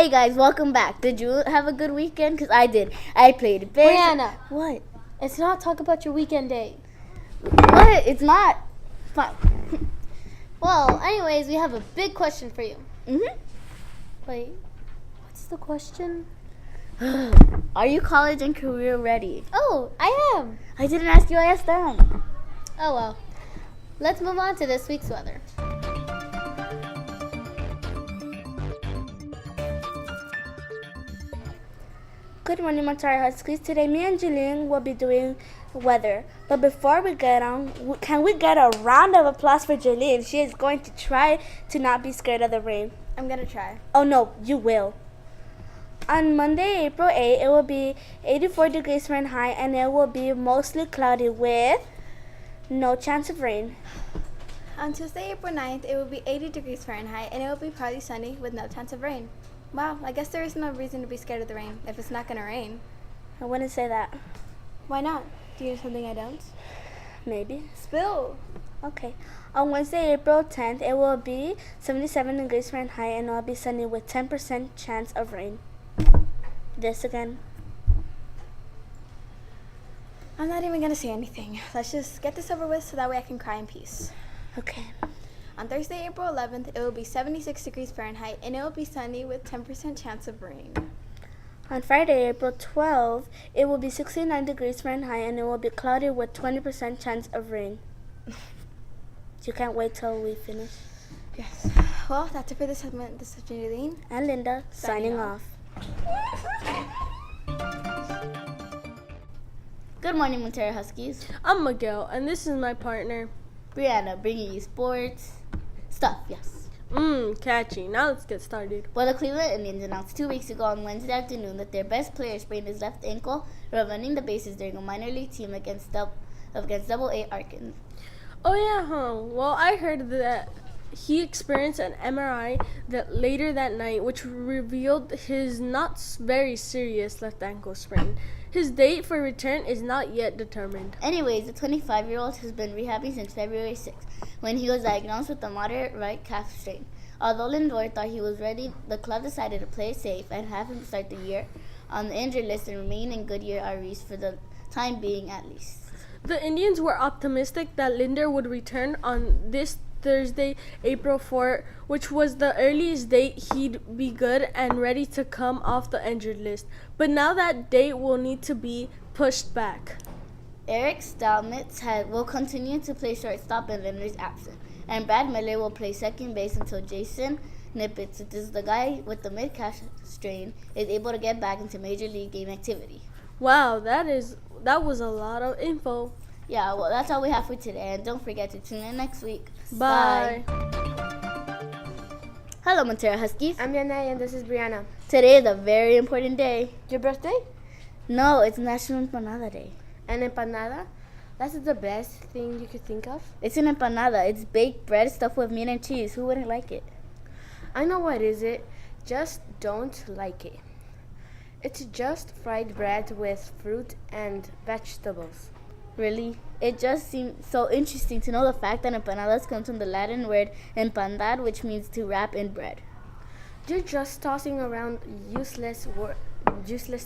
Hey guys, welcome back. Did you have a good weekend? Because I did. I played big. Brianna. What? It's not talk about your weekend day. What? It's not. Fine. Well, anyways, we have a big question for you. Mm-hmm. Wait, what's the question? Are you college and career ready? Oh, I am. I didn't ask you, I asked them. Oh well. Let's move on to this week's weather. Good morning, Montara Huskies. Today, me and Julian will be doing weather. But before we get on, can we get a round of applause for Julian? She is going to try to not be scared of the rain. I'm gonna try. Oh no, you will. On Monday, April 8th, it will be 84 degrees Fahrenheit and it will be mostly cloudy with no chance of rain. On Tuesday, April 9th, it will be 80 degrees Fahrenheit and it will be partly sunny with no chance of rain. Wow, I guess there is no reason to be scared of the rain if it's not going to rain. I wouldn't say that. Why not? Do you know something I don't? Maybe. Spill! Okay. On Wednesday, April 10th, it will be 77 degrees Fahrenheit and it will be sunny with 10% chance of rain. This again. I'm not even going to say anything. Let's just get this over with so that way I can cry in peace. Okay. On Thursday, April 11th, it will be 76 degrees Fahrenheit and it will be sunny with 10% chance of rain. On Friday, April 12th, it will be 69 degrees Fahrenheit and it will be cloudy with 20% chance of rain. You can't wait till we finish. Yes. Well, that's it for this segment. This is Jaylene And Linda signing off. Good morning, Montara Huskies. I'm Miguel, and this is my partner. Brianna, bringing you sports stuff, yes. Catchy. Now let's get started. Well, the Cleveland Indians announced 2 weeks ago on Wednesday afternoon that their best player sprained his left ankle while running the bases during a minor league team against Double-A Arkansas. Oh yeah, huh? Well, I heard that he experienced an MRI later that night, which revealed his not very serious left ankle sprain. His date for return is not yet determined. Anyways, the 25-year-old has been rehabbing since February 6th, when he was diagnosed with a moderate right calf strain. Although Lindor thought he was ready, the club decided to play it safe and have him start the year on the injured list and remain in Goodyear REs for the time being at least. The Indians were optimistic that Lindor would return on this Thursday, April 4th, which was the earliest date he'd be good and ready to come off the injured list. But now that date will need to be pushed back. Eric Stalmitz will continue to play shortstop in Lindor's absence, and Brad Miller will play second base until Jason Nippitz, which is the guy with the mid-calf strain, is able to get back into major league game activity. Wow, that was a lot of info. Yeah, well, that's all we have for today, and don't forget to tune in next week. Bye. Hello, Montara Huskies. I'm Yana and this is Brianna. Today is a very important day. Your birthday? No, it's National Empanada Day. An empanada? That's the best thing you could think of? It's an empanada. It's baked bread stuffed with meat and cheese. Who wouldn't like it? I know what is it. Just don't like it. It's just fried bread with fruit and vegetables. Really? It just seems so interesting to know the fact that empanadas comes from the Latin word empanadar, which means to wrap in bread. You're just tossing around useless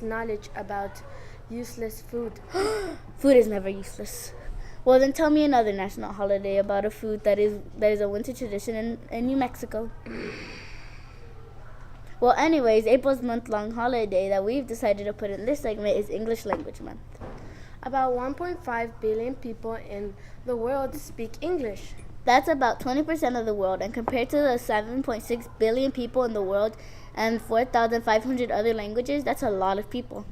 knowledge about useless food. Food is never useless. Well, then tell me another national holiday about a food that is a winter tradition in New Mexico. Well, anyways, April's month-long holiday that we've decided to put in this segment is English Language Month. About 1.5 billion people in the world speak English. That's about 20% of the world, and compared to the 7.6 billion people in the world and 4,500 other languages, that's a lot of people.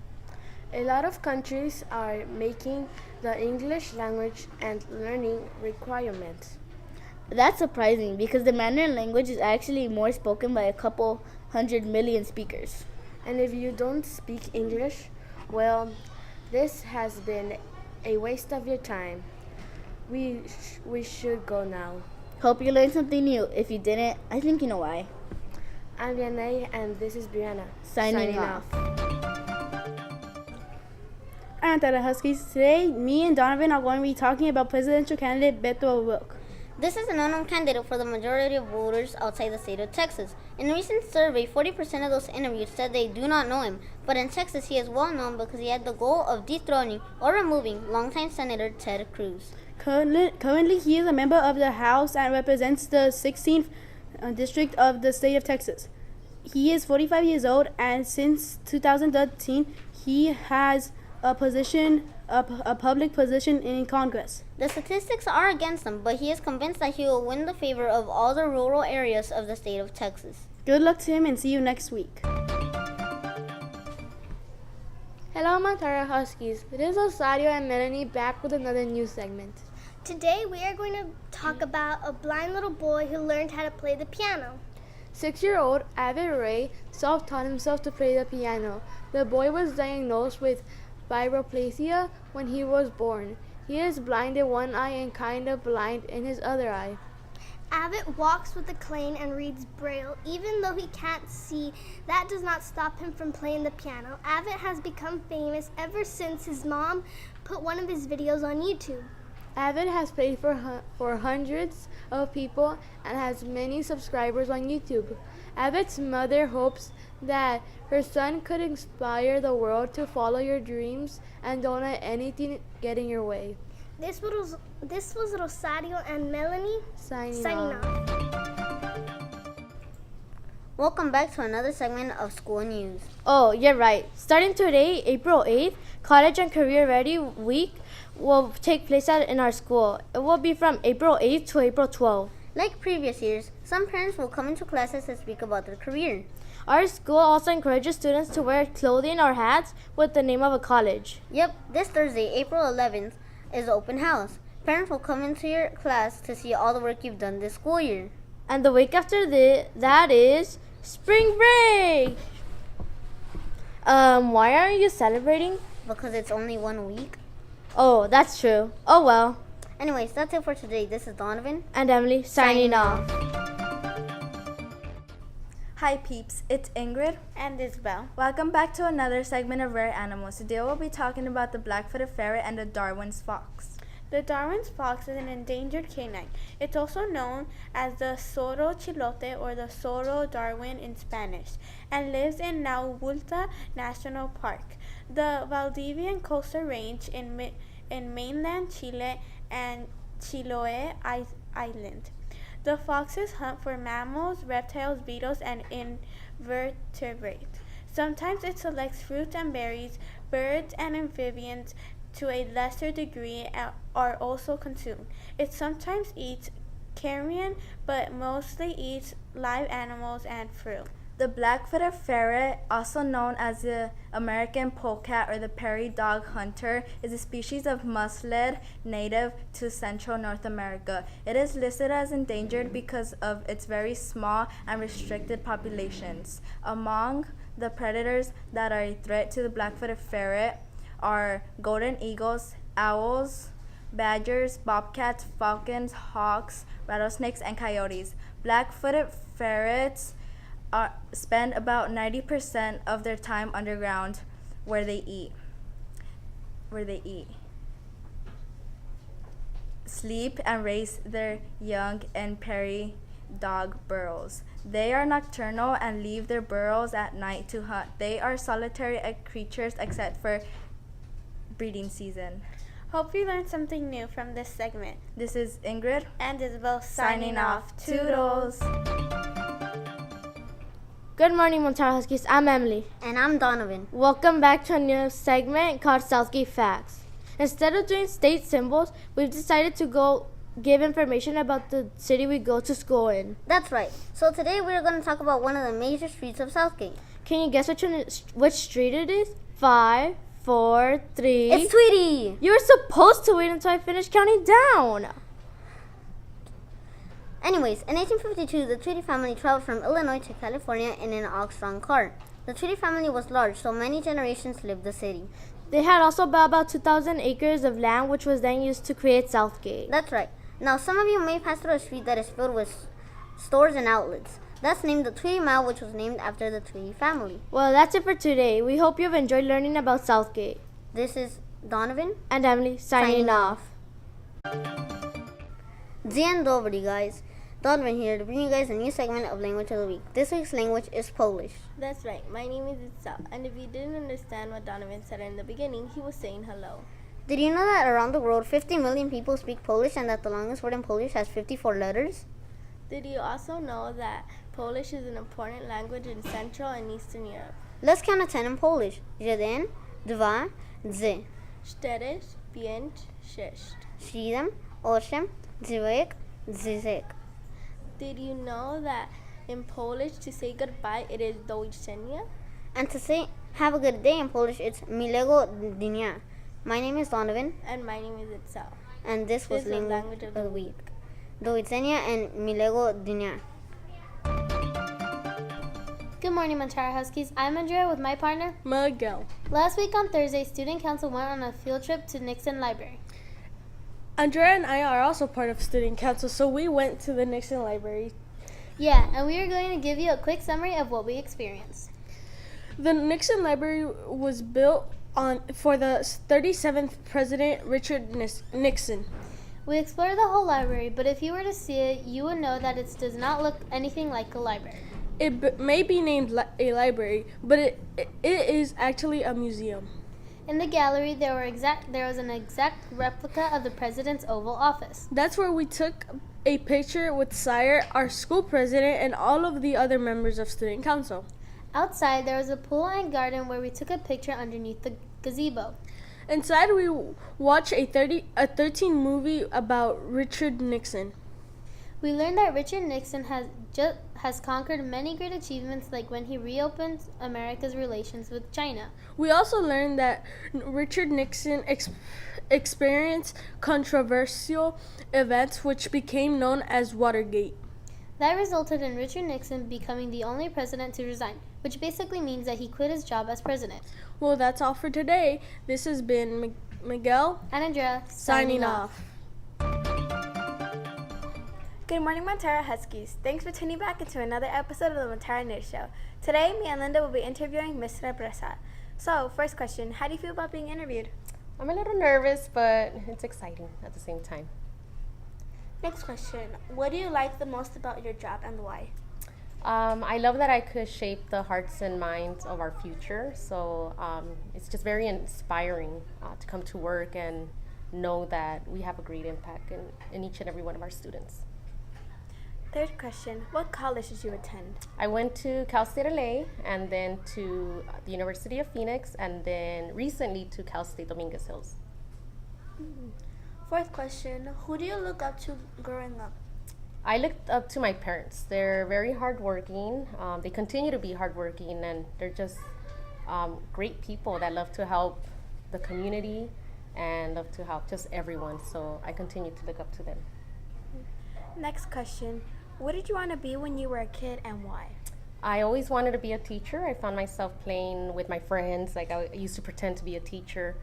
A lot of countries are making the English language and learning requirements. That's surprising because the Mandarin language is actually more spoken by a couple 100 million speakers. And if you don't speak English, well, this has been a waste of your time. We should go now. Hope you learned something new. If you didn't, I think you know why. I'm Yanay and this is Brianna. Signing off. I'm Montara Huskies. Today, me and Donovan are going to be talking about presidential candidate Beto O'Rourke. This is an unknown candidate for the majority of voters outside the state of Texas. In a recent survey, 40% of those interviewed said they do not know him, but in Texas he is well known because he had the goal of dethroning or removing longtime Senator Ted Cruz. Currently, he is a member of the House and represents the 16th district of the state of Texas. He is 45 years old, and since 2013, he has a public position in Congress. The statistics are against him, but he is convinced that he will win the favor of all the rural areas of the state of Texas. Good luck to him, and see you next week. Hello, Montara Huskies. It is Osario and Melanie back with another news segment. Today we are going to talk about a blind little boy who learned how to play the piano. 6-year-old Avid Ray self-taught himself to play the piano. The boy was diagnosed with vibroplasia when he was born. He is blind in one eye and kind of blind in his other eye. Abbott walks with a cane and reads Braille. Even though he can't see, that does not stop him from playing the piano. Abbott has become famous ever since his mom put one of his videos on YouTube. Avid has played for hundreds of people and has many subscribers on YouTube. Avid's mother hopes that her son could inspire the world to follow your dreams and don't let anything get in your way. This was Rosario and Melanie Signing off. Welcome back to another segment of School News. Oh, you're right. Starting today, April 8th, College and Career Ready Week will take place in our school. It will be from April 8th to April 12th. Like previous years, some parents will come into classes to speak about their career. Our school also encourages students to wear clothing or hats with the name of a college. Yep, this Thursday, April 11th, is open house. Parents will come into your class to see all the work you've done this school year. And the week after that is spring break. Why aren't you celebrating? Because it's only 1 week. Oh, that's true. Oh well. Anyways, that's it for today. This is Donovan. And Emily signing off. Hi peeps, it's Ingrid and Isabel. Welcome back to another segment of Rare Animals. Today we'll be talking about the black-footed ferret and the Darwin's fox. The Darwin's fox is an endangered canine. It's also known as the zorro chilote or the zorro Darwin in Spanish, and lives in Nahuatl National Park, the Valdivian coastal range in mainland Chile, and Chiloé Island. The foxes hunt for mammals, reptiles, beetles, and invertebrates. Sometimes it selects fruits and berries. Birds and amphibians, to a lesser degree, are also consumed. It sometimes eats carrion, but mostly eats live animals and fruit. The black-footed ferret, also known as the American polecat or the prairie dog hunter, is a species of mustelid native to Central North America. It is listed as endangered because of its very small and restricted populations. Among the predators that are a threat to the black-footed ferret are golden eagles, owls, badgers, bobcats, falcons, hawks, rattlesnakes, and coyotes. Black-footed ferrets spend about 90% of their time underground where they eat, sleep, and raise their young in prairie dog burrows. They are nocturnal and leave their burrows at night to hunt. They are solitary creatures except for breeding season. Hope you learned something new from this segment. This is Ingrid and Isabel signing off. Toodles! Good morning, Montara Huskies. I'm Emily. And I'm Donovan. Welcome back to a new segment called Southgate Facts. Instead of doing state symbols, we've decided to go give information about the city we go to school in. That's right. So today we're going to talk about one of the major streets of Southgate. Can you guess which street it is? 5, 4, 3. It's Tweety! You were supposed to wait until I finished counting down. Anyways, in 1852, the Tweety family traveled from Illinois to California in an ox-drawn cart. The Tweety family was large, so many generations lived the city. They had also about 2,000 acres of land, which was then used to create Southgate. That's right. Now, some of you may pass through a street that is filled with stores and outlets. That's named the Tweety Mile, which was named after the Tweety family. Well, that's it for today. We hope you've enjoyed learning about Southgate. This is Donovan and Emily signing off. The end already, guys. Donovan here to bring you guys a new segment of Language of the Week. This week's language is Polish. That's right. My name is Itzel. And if you didn't understand what Donovan said in the beginning, he was saying hello. Did you know that around the world 50 million people speak Polish and that the longest word in Polish has 54 letters? Did you also know that Polish is an important language in Central and Eastern Europe? Let's count to 10 in Polish. 1, 2, 3, 4, 5, 6. 7, 8, 9, 10. Did you know that in Polish to say goodbye it is do widzenia? And to say have a good day in Polish, it's miłego dnia. My name is Donovan. And my name is Itzel. And this was Language of the Week. Do widzenia and miłego dnia. Good morning, Montara Huskies. I'm Andrea with my partner, Miguel. Last week on Thursday, Student Council went on a field trip to Nixon Library. Andrea and I are also part of Student Council, so we went to the Nixon Library. Yeah, and we are going to give you a quick summary of what we experienced. The Nixon Library was built for the 37th President Richard Nixon. We explored the whole library, but if you were to see it, you would know that it does not look anything like a library. It may be named a library, but it is actually a museum. In the gallery, there was an exact replica of the president's Oval Office. That's where we took a picture with Sire, our school president, and all of the other members of Student Council. Outside, there was a pool and garden where we took a picture underneath the gazebo. Inside, we watched a 13 movie about Richard Nixon. We learned that Richard Nixon has conquered many great achievements, like when he reopened America's relations with China. We also learned that Richard Nixon experienced controversial events which became known as Watergate. That resulted in Richard Nixon becoming the only president to resign, which basically means that he quit his job as president. Well, that's all for today. This has been Miguel and Andrea signing off. Good morning, Montara Huskies. Thanks for tuning back into another episode of the Montara News Show. Today, me and Linda will be interviewing Ms. Represa. So, first question, how do you feel about being interviewed? I'm a little nervous, but it's exciting at the same time. Next question, what do you like the most about your job and why? I love that I could shape the hearts and minds of our future. So it's just very inspiring to come to work and know that we have a great impact in each and every one of our students. Third question, what college did you attend? I went to Cal State LA and then to the University of Phoenix and then recently to Cal State Dominguez Hills. Fourth question, who do you look up to growing up? I looked up to my parents. They're very hardworking. They continue to be hardworking, and they're just great people that love to help the community and love to help just everyone. So I continue to look up to them. Next question, what did you want to be when you were a kid and why? I always wanted to be a teacher. I found myself playing with my friends. Like I used to pretend to be a teacher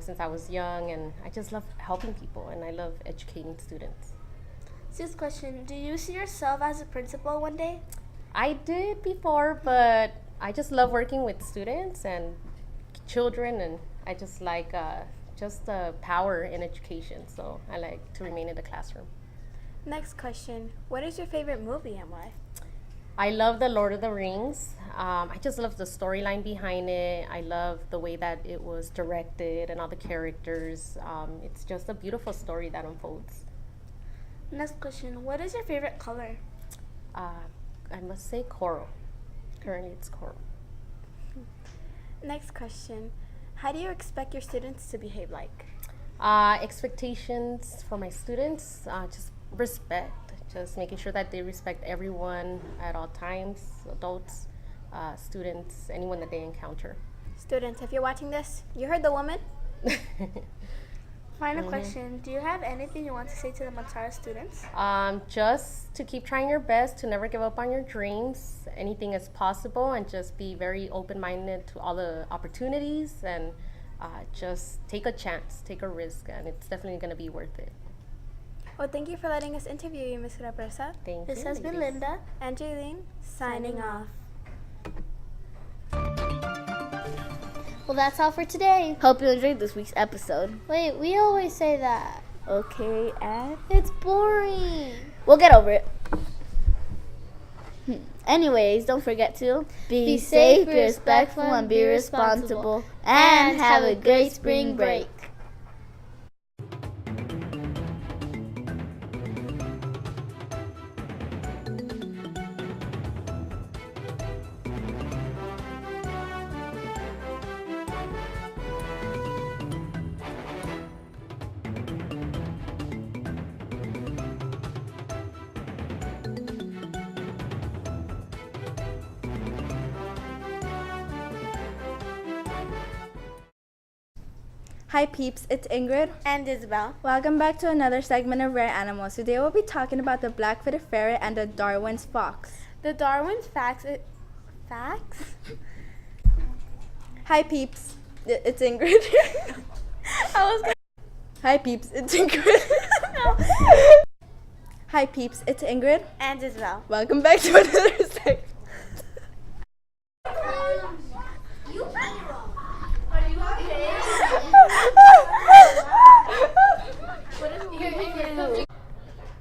since I was young, and I just love helping people, and I love educating students. Sixth question, do you see yourself as a principal one day? I did before, but I just love working with students and children, and I just like just the power in education, so I like to remain in the classroom. Next question, what is your favorite movie and why? I love The Lord of the Rings. I just love the storyline behind it. I love the way that it was directed and all the characters. It's just a beautiful story that unfolds. Next question, what is your favorite color? I must say coral. Currently it's coral. Next question, how do you expect your students to behave like? Expectations for my students, just respect. Just making sure that they respect everyone at all times, adults, students, anyone that they encounter. Students, if you're watching this, you heard the woman. Final question, do you have anything you want to say to the Montara students? Just to keep trying your best, to never give up on your dreams. Anything is possible, and just be very open-minded to all the opportunities, and just take a chance, take a risk, and it's definitely going to be worth it. Well, thank you for letting us interview you, Ms. Represa. Thank This you. has been Linda and Jaylene signing off. Well, that's all for today. Hope you enjoyed this week's episode. Wait, we always say that. Okay, and It's boring. we'll get over it. Anyways, don't forget to be safe, be respectful, and be responsible. And have a great spring break. Hi peeps, it's Ingrid. And Isabel. Welcome back to another segment of Rare Animals. Today we'll be talking about the black-footed ferret and the Darwin's fox. The Darwin's facts. Facts? Hi peeps, it's Ingrid. Hi peeps, it's Ingrid. Hi peeps, it's Ingrid. And Isabel. Welcome back to another segment.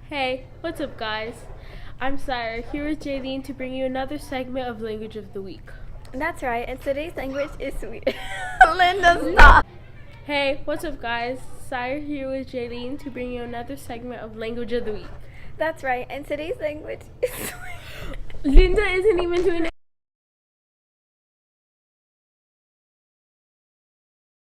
Hey, what's up, guys? I'm Sire, here with Jaylene to bring you another segment of Language of the Week. That's right, and today's language is sweet. Linda, stop. Hey, what's up, guys? Sire here with Jaylene to bring you another segment of Language of the Week. That's right, and today's language is sweet. Linda isn't even doing it.